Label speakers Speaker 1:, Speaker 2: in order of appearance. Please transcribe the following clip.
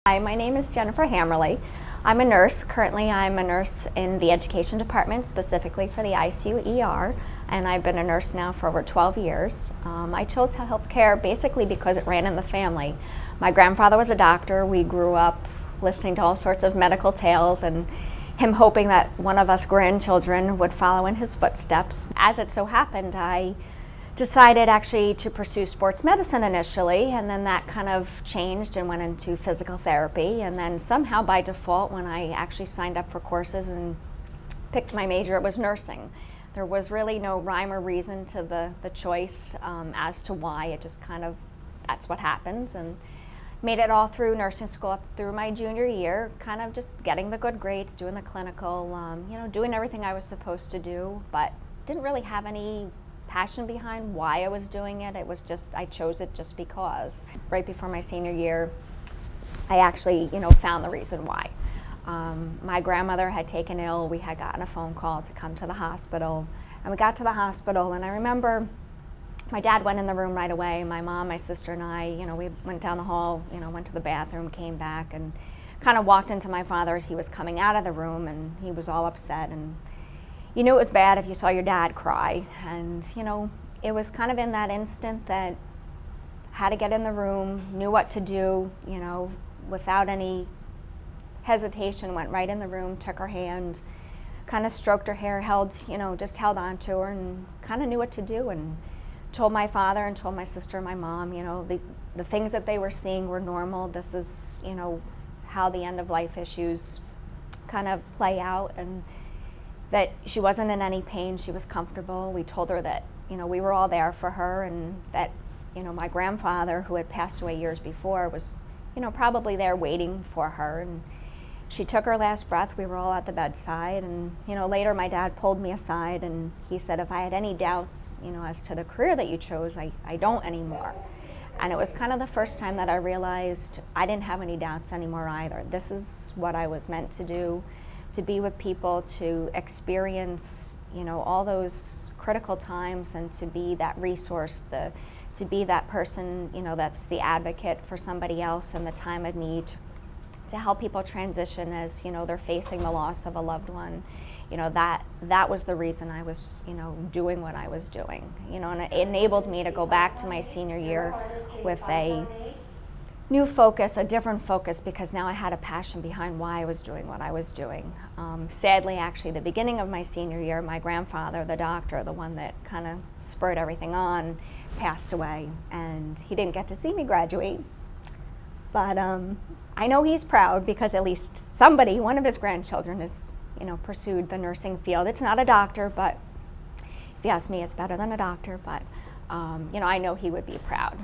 Speaker 1: Hi, my name is Jennifer Hammerly. I'm a nurse. Currently, I'm a nurse in the education department, specifically for the ICU ER, and I've been a nurse now for over 12 years. I chose healthcare basically because it ran in the family. My grandfather was a doctor. We grew up listening to all sorts of medical tales and him hoping that one of us grandchildren would follow in his footsteps. As it so happened, I decided actually to pursue sports medicine initially, and then that kind of changed and went into physical therapy. And then somehow by default, when I actually signed up for courses and picked my major, it was nursing. There was really no rhyme or reason to the choice as to why. It just kind of, that's what happens. And made it all through nursing school up through my junior year, kind of just getting the good grades, doing the clinical, doing everything I was supposed to do, but didn't really have any passion behind why I was doing it. It was just, I chose it just because. Right before my senior year, I actually, found the reason why. My grandmother had taken ill. We had gotten a phone call to come to the hospital. And we got to the hospital, and I remember my dad went in the room right away. My mom, my sister, and I, we went down the hall, went to the bathroom, came back, and kind of walked into my father as he was coming out of the room, and he was all upset. And you knew it was bad if you saw your dad cry. And, it was kind of in that instant that had to get in the room, knew what to do, without any hesitation, went right in the room, took her hand, kind of stroked her hair, just held on to her and kind of knew what to do, and told my father and told my sister and my mom, the things that they were seeing were normal. This is, how the end of life issues kind of play out, and that she wasn't in any pain, she was comfortable. We told her that, we were all there for her, and that, my grandfather, who had passed away years before, was, probably there waiting for her. And she took her last breath. We were all at the bedside, and, later my dad pulled me aside and he said, if I had any doubts, as to the career that you chose, I don't anymore. And it was kind of the first time that I realized I didn't have any doubts anymore either. This is what I was meant to do, to be with people, to experience, all those critical times, and to be that resource, to be that person, that's the advocate for somebody else in the time of need, to help people transition as, they're facing the loss of a loved one. That was the reason I was, doing what I was doing, and it enabled me to go back to my senior year with a new focus, a different focus, because now I had a passion behind why I was doing what I was doing. Sadly, actually, the beginning of my senior year, my grandfather, the doctor, the one that kind of spurred everything on, passed away, and he didn't get to see me graduate. But I know he's proud because at least somebody, one of his grandchildren, has, pursued the nursing field. It's not a doctor, but if you ask me, it's better than a doctor. But I know he would be proud.